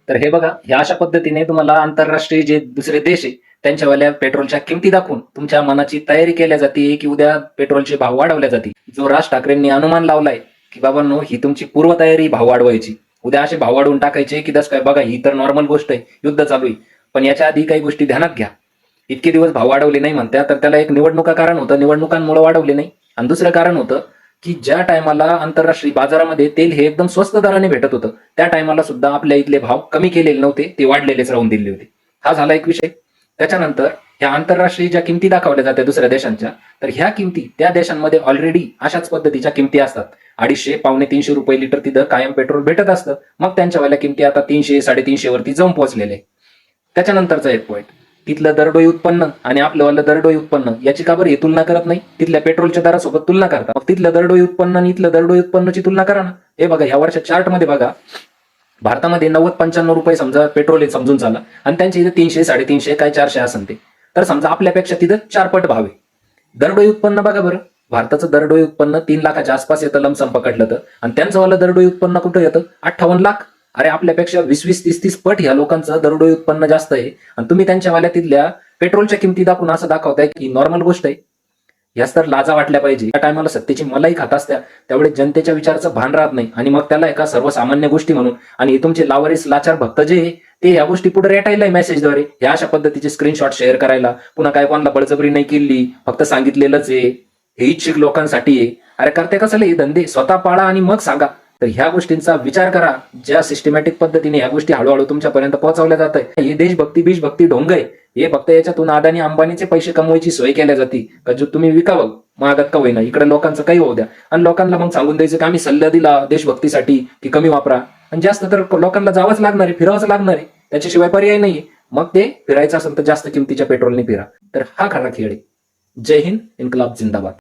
तर हे बघा, ह्या अशा पद्धतीने तुम्हाला आंतरराष्ट्रीय जे दुसरे देश आहे त्यांच्यावाल्या पेट्रोलच्या किमती दाखवून तुमच्या मनाची तयारी केल्या जाते की उद्या पेट्रोलचे भाव वाढवल्या जातील. जो राज ठाकरेंनी अनुमान लावलाय की बाबांनो ही तुमची पूर्वतयारी भाव वाढवायची, उद्या असे भाव वाढवून टाकायचे की दस काय. बघा, ही तर नॉर्मल गोष्ट आहे, युद्ध चालू आहे, पण याच्या आधी काही गोष्टी ध्यानात घ्या. इतके दिवस भाव वाढवले नाही म्हणत्या, तर त्याला एक निवडणुका कारण होतं, निवडणुकांमुळे वाढवले नाही. आणि दुसरं कारण होतं की ज्या टायमाला आंतरराष्ट्रीय बाजारामध्ये तेल हे एकदम स्वस्त दराने भेटत होतं त्या टायमाला सुद्धा आपल्या इथले भाव कमी केलेले नव्हते, ते वाढलेलेच राहून दिले होते. हा झाला एक विषय. त्याच्यानंतर ह्या आंतरराष्ट्रीय ज्या किमती दाखवल्या जात्या दुसऱ्या देशांच्या, तर ह्या किमती त्या देशांमध्ये ऑलरेडी अशाच पद्धतीच्या किमती असतात. 250-350 रुपये लिटर तिथं कायम पेट्रोल भेटत असतं. मग त्यांच्यावाल्या किमती आता 300-350 वरती जाऊन पोहोचलेले. त्याच्यानंतरचा एक पॉईंट, तिथलं दरडोई उत्पन्न आणि आपलं दरडोई उत्पन्न याची का बरं हे तुलना करत नाही? तिथल्या पेट्रोलच्या दरासोबत तुलना करता. मग तिथलं दरडोई उत्पन्न आणि इथलं दरडोई उत्पन्नाची तुलना करा ना. हे बघा, ह्या वर्षाच्या चार्टमध्ये बघा, भारतामध्ये 90-95 रुपये समजा पेट्रोल आहे समजून चाला, आणि त्यांच्या इथे 300-350 काय 400 असन ते. तर समजा आपल्यापेक्षा तिथं 4 पट भाव आहे. दरडोई उत्पन्न बघा बरं, भारताचं दरडोई उत्पन्न 3 लाखाच्या आसपास येतं लमसम पकडलं तर, आणि त्यांचं वाला दरडोई उत्पन्न कुठं येतं? 58 लाख. अरे आपल्यापेक्षा 20-30 पट ह्या लोकांचं दरडोई उत्पन्न जास्त आहे, आणि तुम्ही त्यांच्यावाल्या तिथल्या पेट्रोलच्या किमती दाखवून असं दाखवताय की नॉर्मल गोष्ट आहे. याच तर लाजा वाटल्या पाहिजे. त्या टायमाला सत्तेची मलाई खात असत्या त्यावेळी जनतेच्या विचाराचं भान राहत नाही, आणि मग त्याला एका सर्वसामान्य गोष्टी म्हणून, आणि तुमचे लावारीस लाचार भक्त जे आहे ते ह्या गोष्टी पुढे रेटायला मेसेजद्वारे ह्या अशा पद्धतीचे स्क्रीनशॉट शेअर करायला, पुन्हा काय कोणाला बळजबरी नाही केली, फक्त सांगितलेलंच आहे, हे इच्छुक लोकांसाठी आहे. अरे करते कसले हे धंदे? स्वतः पाळा आणि मग सांगा. तर ह्या गोष्टींचा विचार करा. ज्या सिस्टमॅटिक पद्धतीने ह्या गोष्टी हळूहळू तुमच्यापर्यंत पोहोचवल्या जात आहे, हे देशभक्ती बीजभक्ती ढोंग आहे. हे फक्त याच्यातून अदानी अंबानीचे पैसे कमवायची सोय केल्या जाते का जो तुम्ही विकावं महागात का होईना, इकडे लोकांचं काही होऊ द्या, आणि लोकांना मग सांगून द्यायचं की आम्ही सल्ला दिला देशभक्तीसाठी की कमी वापरा, आणि जास्त तर लोकांना जावंच लागणार आहे, फिरावंच लागणार आहे, त्याच्याशिवाय पर्याय नाहीये. मग ते फिरायचं असेल तर जास्त किमतीच्या पेट्रोलने फिरा. तर हा खरा खेळ आहे. जय हिंद, इन्कलाब जिंदाबाद.